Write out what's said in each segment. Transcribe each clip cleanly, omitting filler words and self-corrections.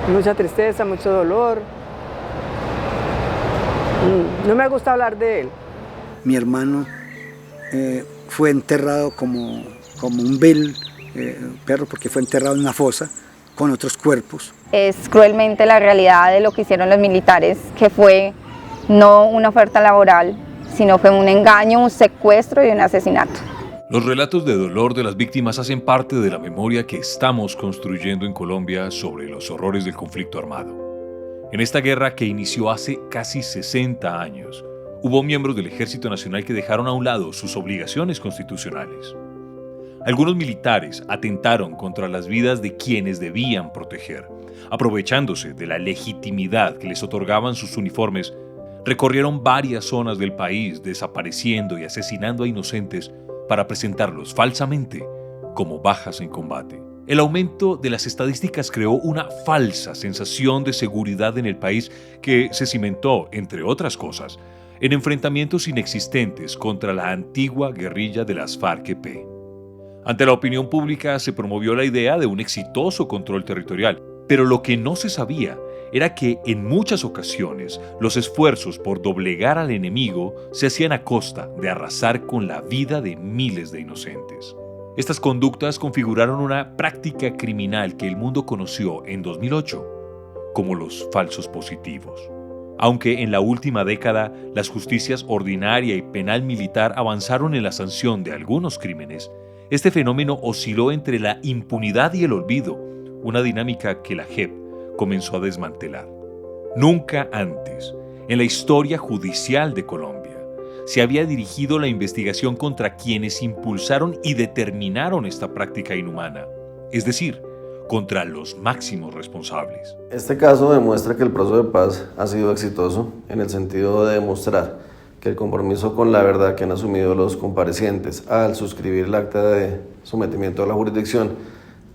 mucha tristeza, mucho dolor. No me gusta hablar de él. Mi hermano fue enterrado como un perro, porque fue enterrado en una fosa con otros cuerpos. Es cruelmente la realidad de lo que hicieron los militares, que fue no una oferta laboral, sino fue un engaño, un secuestro y un asesinato. Los relatos de dolor de las víctimas hacen parte de la memoria que estamos construyendo en Colombia sobre los horrores del conflicto armado. En esta guerra que inició hace casi 60 años, hubo miembros del Ejército Nacional que dejaron a un lado sus obligaciones constitucionales. Algunos militares atentaron contra las vidas de quienes debían proteger. Aprovechándose de la legitimidad que les otorgaban sus uniformes, recorrieron varias zonas del país desapareciendo y asesinando a inocentes para presentarlos falsamente como bajas en combate. El aumento de las estadísticas creó una falsa sensación de seguridad en el país que se cimentó, entre otras cosas, en enfrentamientos inexistentes contra la antigua guerrilla de las FARC-EP. Ante la opinión pública se promovió la idea de un exitoso control territorial, pero lo que no se sabía era que en muchas ocasiones los esfuerzos por doblegar al enemigo se hacían a costa de arrasar con la vida de miles de inocentes. Estas conductas configuraron una práctica criminal que el mundo conoció en 2008 como los falsos positivos. Aunque en la última década las justicias ordinaria y penal militar avanzaron en la sanción de algunos crímenes, este fenómeno osciló entre la impunidad y el olvido, una dinámica que la JEP comenzó a desmantelar. Nunca antes, en la historia judicial de Colombia, se había dirigido la investigación contra quienes impulsaron y determinaron esta práctica inhumana, es decir, contra los máximos responsables. Este caso demuestra que el proceso de paz ha sido exitoso en el sentido de demostrar que el compromiso con la verdad que han asumido los comparecientes al suscribir el acta de sometimiento a la jurisdicción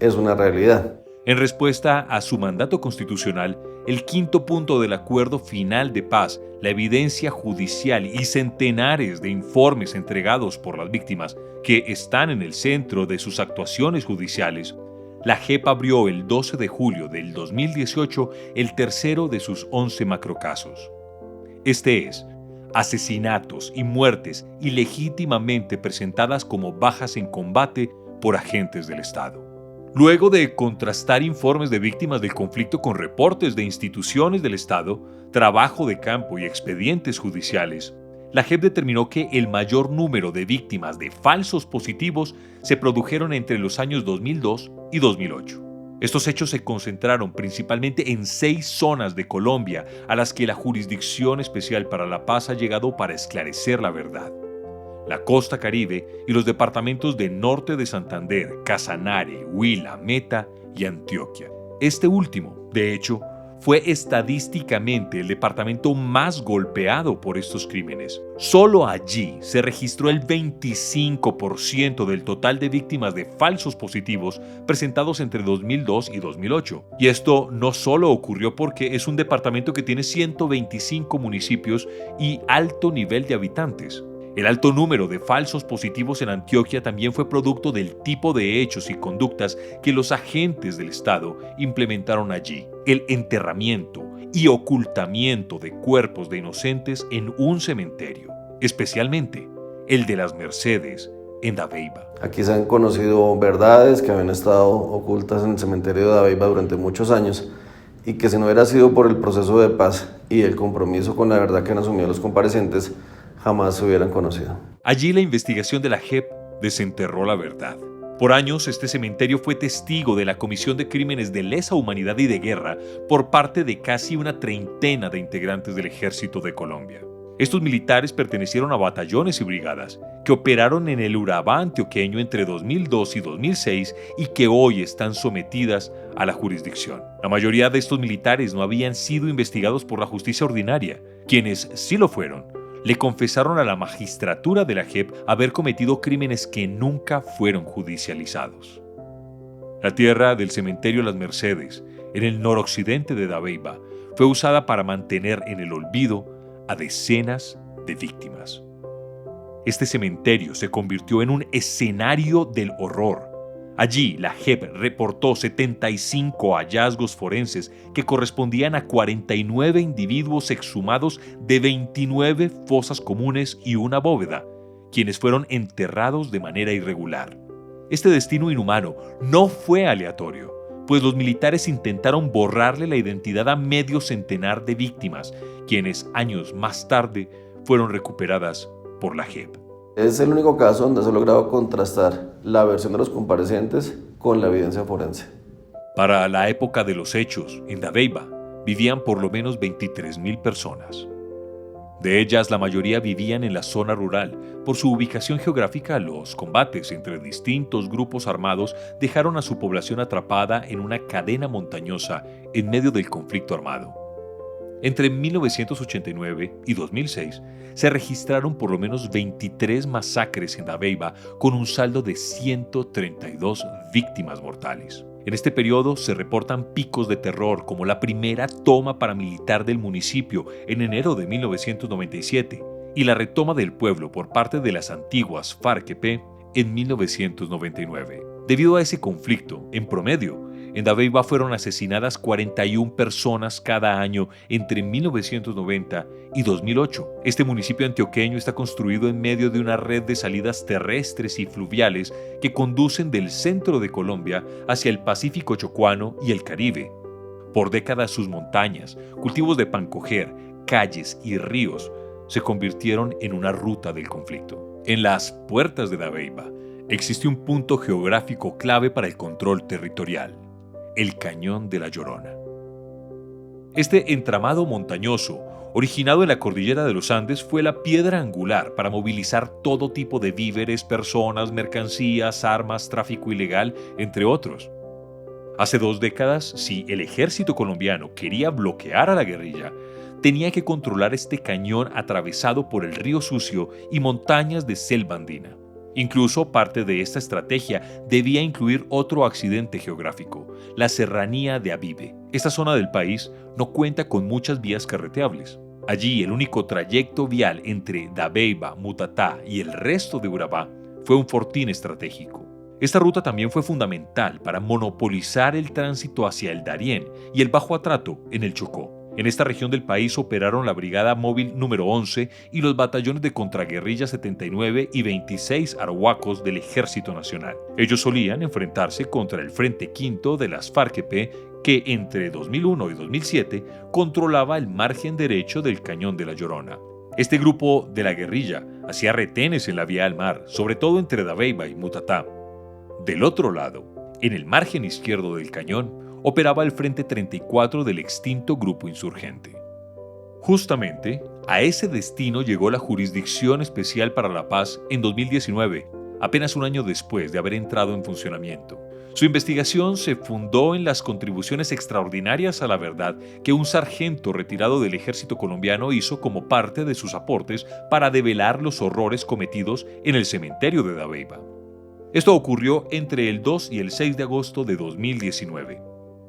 es una realidad. En respuesta a su mandato constitucional, el quinto punto del acuerdo final de paz, la evidencia judicial y centenares de informes entregados por las víctimas que están en el centro de sus actuaciones judiciales, la JEP abrió el 12 de julio del 2018 el tercero de sus 11 macrocasos. Este es, asesinatos y muertes ilegítimamente presentadas como bajas en combate por agentes del Estado. Luego de contrastar informes de víctimas del conflicto con reportes de instituciones del Estado, trabajo de campo y expedientes judiciales, la JEP determinó que el mayor número de víctimas de falsos positivos se produjeron entre los años 2002 y 2008. Estos hechos se concentraron principalmente en 6 zonas de Colombia a las que la Jurisdicción Especial para la Paz ha llegado para esclarecer la verdad: la costa Caribe y los departamentos de Norte de Santander, Casanare, Huila, Meta y Antioquia. Este último, de hecho, fue estadísticamente el departamento más golpeado por estos crímenes. Solo allí se registró el 25% del total de víctimas de falsos positivos presentados entre 2002 y 2008. Y esto no solo ocurrió porque es un departamento que tiene 125 municipios y alto nivel de habitantes. El alto número de falsos positivos en Antioquia también fue producto del tipo de hechos y conductas que los agentes del Estado implementaron allí: el enterramiento y ocultamiento de cuerpos de inocentes en un cementerio, especialmente el de las Mercedes en Dabeiba. Aquí se han conocido verdades que habían estado ocultas en el cementerio de Dabeiba durante muchos años y que si no hubiera sido por el proceso de paz y el compromiso con la verdad que han asumido los comparecientes, jamás se hubieran conocido. Allí la investigación de la JEP desenterró la verdad. Por años, este cementerio fue testigo de la comisión de crímenes de lesa humanidad y de guerra por parte de casi una treintena de integrantes del Ejército de Colombia. Estos militares pertenecieron a batallones y brigadas que operaron en el Urabá antioqueño entre 2002 y 2006 y que hoy están sometidas a la jurisdicción. La mayoría de estos militares no habían sido investigados por la justicia ordinaria. Quienes sí lo fueron, le confesaron a la magistratura de la JEP haber cometido crímenes que nunca fueron judicializados. La tierra del cementerio Las Mercedes, en el noroccidente de Dabeiba, fue usada para mantener en el olvido a decenas de víctimas. Este cementerio se convirtió en un escenario del horror, Allí, la JEP reportó 75 hallazgos forenses que correspondían a 49 individuos exhumados de 29 fosas comunes y una bóveda, quienes fueron enterrados de manera irregular. Este destino inhumano no fue aleatorio, pues los militares intentaron borrarle la identidad a medio centenar de víctimas, quienes años más tarde fueron recuperadas por la JEP. Es el único caso donde se ha logrado contrastar la versión de los comparecientes con la evidencia forense. Para la época de los hechos, en Dabeiba vivían por lo menos 23.000 personas. De ellas, la mayoría vivían en la zona rural. Por su ubicación geográfica, los combates entre distintos grupos armados dejaron a su población atrapada en una cadena montañosa en medio del conflicto armado. Entre 1989 y 2006 se registraron por lo menos 23 masacres en Dabeiba con un saldo de 132 víctimas mortales. En este periodo se reportan picos de terror como la primera toma paramilitar del municipio en enero de 1997 y la retoma del pueblo por parte de las antiguas FARC-EP en 1999. Debido a ese conflicto, en promedio, en Dabeiba fueron asesinadas 41 personas cada año entre 1990 y 2008. Este municipio antioqueño está construido en medio de una red de salidas terrestres y fluviales que conducen del centro de Colombia hacia el Pacífico chocuano y el Caribe. Por décadas sus montañas, cultivos de pancoger, calles y ríos se convirtieron en una ruta del conflicto. En las puertas de Dabeiba existe un punto geográfico clave para el control territorial: el Cañón de la Llorona. Este entramado montañoso, originado en la cordillera de los Andes, fue la piedra angular para movilizar todo tipo de víveres, personas, mercancías, armas, tráfico ilegal, entre otros. Hace 2 décadas, si el ejército colombiano quería bloquear a la guerrilla, tenía que controlar este cañón atravesado por el río Sucio y montañas de selva andina. Incluso parte de esta estrategia debía incluir otro accidente geográfico: la serranía de Abibe. Esta zona del país no cuenta con muchas vías carreteables. Allí el único trayecto vial entre Dabeiba, Mutatá y el resto de Urabá fue un fortín estratégico. Esta ruta también fue fundamental para monopolizar el tránsito hacia el Darién y el Bajo Atrato en el Chocó. En esta región del país operaron la Brigada Móvil número 11 y los batallones de contraguerrilla 79 y 26 arhuacos del Ejército Nacional. Ellos solían enfrentarse contra el Frente Quinto de las FARC-EP, que entre 2001 y 2007 controlaba el margen derecho del Cañón de la Llorona. Este grupo de la guerrilla hacía retenes en la vía al mar, sobre todo entre Dabeiba y Mutatá. Del otro lado, en el margen izquierdo del cañón, operaba el Frente 34 del extinto grupo insurgente. Justamente a ese destino llegó la Jurisdicción Especial para la Paz en 2019, apenas un año después de haber entrado en funcionamiento. Su investigación se fundó en las contribuciones extraordinarias a la verdad que un sargento retirado del ejército colombiano hizo como parte de sus aportes para develar los horrores cometidos en el cementerio de Dabeiba. Esto ocurrió entre el 2 y el 6 de agosto de 2019.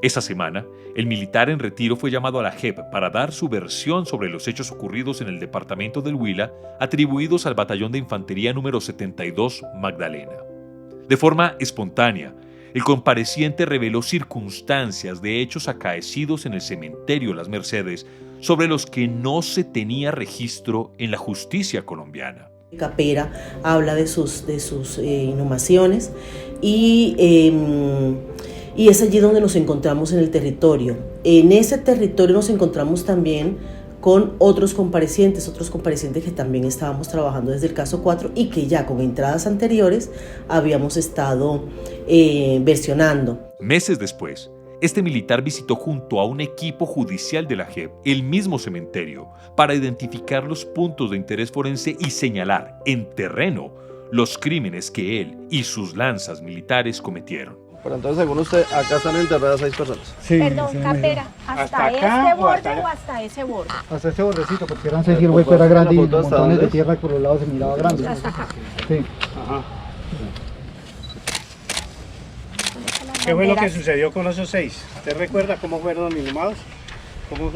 Esa semana, el militar en retiro fue llamado a la JEP para dar su versión sobre los hechos ocurridos en el departamento del Huila, atribuidos al batallón de infantería número 72 Magdalena. De forma espontánea, el compareciente reveló circunstancias de hechos acaecidos en el cementerio Las Mercedes sobre los que no se tenía registro en la justicia colombiana. Capera habla de sus inhumaciones y es allí donde nos encontramos en el territorio. En ese territorio nos encontramos también con otros comparecientes que también estábamos trabajando desde el caso 4 y que ya con entradas anteriores habíamos estado versionando. Meses después, este militar visitó junto a un equipo judicial de la JEP el mismo cementerio para identificar los puntos de interés forense y señalar en terreno los crímenes que él y sus lanzas militares cometieron. Pero entonces, según usted, acá están enterradas 6 personas. Sí, Perdón, sí, Capera, ¿hasta este borde o hasta ese borde? hasta ese bordecito, porque eran 6 y el hueco era grande y montones de tierra por los lados se miraba grande. Hasta acá. Sí. Ajá. ¿Qué fue lo que sucedió con esos 6? ¿Usted recuerda cómo fueron inhumados?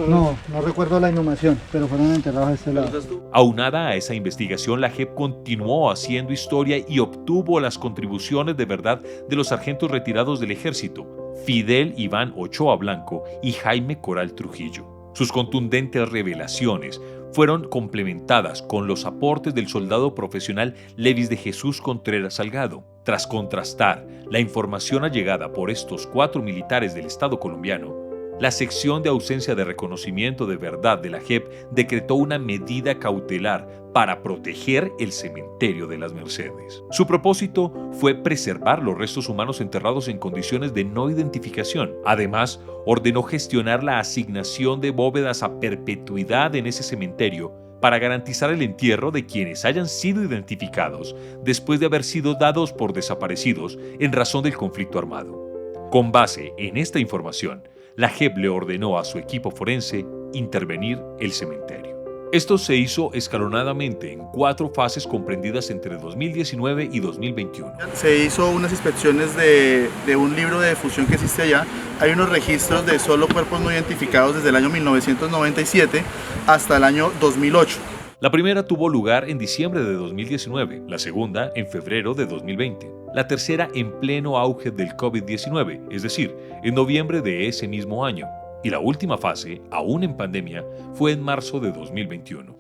No recuerdo la inhumación, pero fueron enterrados a este lado. Aunada a esa investigación, la JEP continuó haciendo historia y obtuvo las contribuciones de verdad de los sargentos retirados del ejército, Fidel Iván Ochoa Blanco y Jaime Coral Trujillo. Sus contundentes revelaciones fueron complementadas con los aportes del soldado profesional Levis de Jesús Contreras Salgado. Tras contrastar la información allegada por estos 4 militares del Estado colombiano, la sección de ausencia de reconocimiento de verdad de la JEP decretó una medida cautelar para proteger el cementerio de las Mercedes. Su propósito fue preservar los restos humanos enterrados en condiciones de no identificación. Además, ordenó gestionar la asignación de bóvedas a perpetuidad en ese cementerio para garantizar el entierro de quienes hayan sido identificados después de haber sido dados por desaparecidos en razón del conflicto armado. Con base en esta información, la JEP le ordenó a su equipo forense intervenir el cementerio. Esto se hizo escalonadamente en 4 fases comprendidas entre 2019 y 2021. Se hizo unas inspecciones de un libro de defunción que existe allá. Hay unos registros de solo cuerpos no identificados desde el año 1997 hasta el año 2008. La primera tuvo lugar en diciembre de 2019, la segunda en febrero de 2020, la tercera en pleno auge del COVID-19, es decir, en noviembre de ese mismo año, y la última fase, aún en pandemia, fue en marzo de 2021.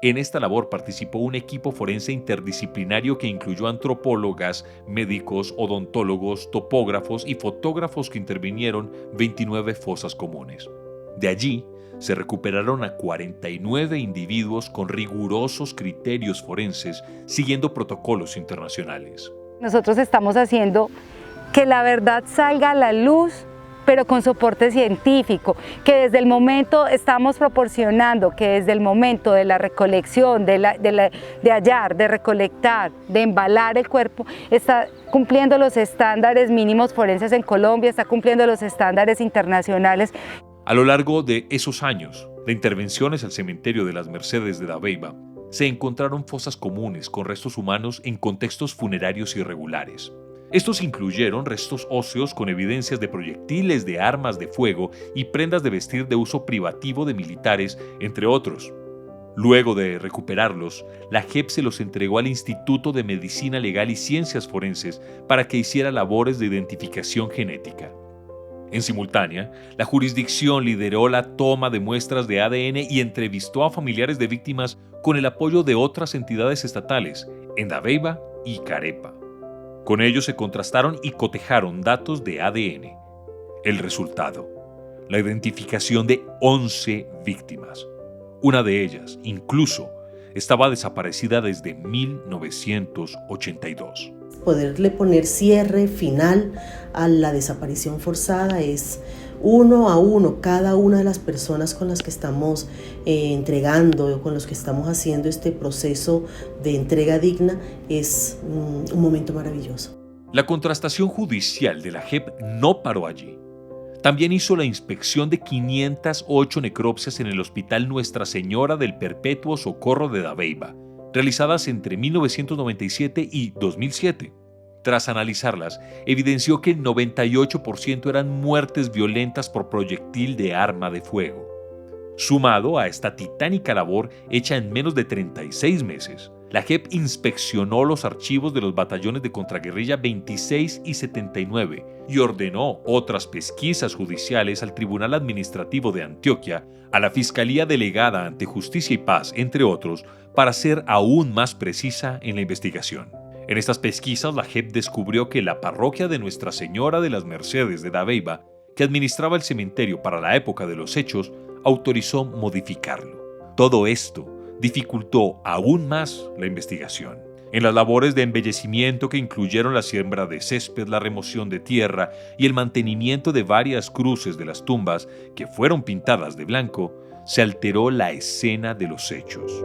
En esta labor participó un equipo forense interdisciplinario que incluyó antropólogas, médicos, odontólogos, topógrafos y fotógrafos que intervinieron 29 fosas comunes. De allí se recuperaron a 49 individuos con rigurosos criterios forenses, siguiendo protocolos internacionales. Nosotros estamos haciendo que la verdad salga a la luz, pero con soporte científico, que desde el momento estamos proporcionando, que desde el momento de la recolección, de hallar, de recolectar, de embalar el cuerpo, está cumpliendo los estándares mínimos forenses en Colombia, está cumpliendo los estándares internacionales. A lo largo de esos años de intervenciones al cementerio de las Mercedes de Dabeiba, se encontraron fosas comunes con restos humanos en contextos funerarios irregulares. Estos incluyeron restos óseos con evidencias de proyectiles de armas de fuego y prendas de vestir de uso privativo de militares, entre otros. Luego de recuperarlos, la JEP se los entregó al Instituto de Medicina Legal y Ciencias Forenses para que hiciera labores de identificación genética. En simultánea, la jurisdicción lideró la toma de muestras de ADN y entrevistó a familiares de víctimas con el apoyo de otras entidades estatales, en Dabeiba y Carepa. Con ellos se contrastaron y cotejaron datos de ADN. El resultado: la identificación de 11 víctimas. Una de ellas, incluso, estaba desaparecida desde 1982. Poderle poner cierre final a la desaparición forzada es uno a uno, cada una de las personas con las que estamos entregando, con los que estamos haciendo este proceso de entrega digna, es un momento maravilloso. La contrastación judicial de la JEP no paró allí. También hizo la inspección de 508 necropsias en el Hospital Nuestra Señora del Perpetuo Socorro de Dabeiba, realizadas entre 1997 y 2007. Tras analizarlas, evidenció que el 98% eran muertes violentas por proyectil de arma de fuego. Sumado a esta titánica labor hecha en menos de 36 meses, la JEP inspeccionó los archivos de los batallones de contraguerrilla 26 y 79 y ordenó otras pesquisas judiciales al Tribunal Administrativo de Antioquia, a la Fiscalía Delegada ante Justicia y Paz, entre otros, para ser aún más precisa en la investigación. En estas pesquisas, la JEP descubrió que la parroquia de Nuestra Señora de las Mercedes de Dabeiba, que administraba el cementerio para la época de los hechos, autorizó modificarlo. Todo esto dificultó aún más la investigación. En las labores de embellecimiento, que incluyeron la siembra de césped, la remoción de tierra y el mantenimiento de varias cruces de las tumbas que fueron pintadas de blanco, se alteró la escena de los hechos.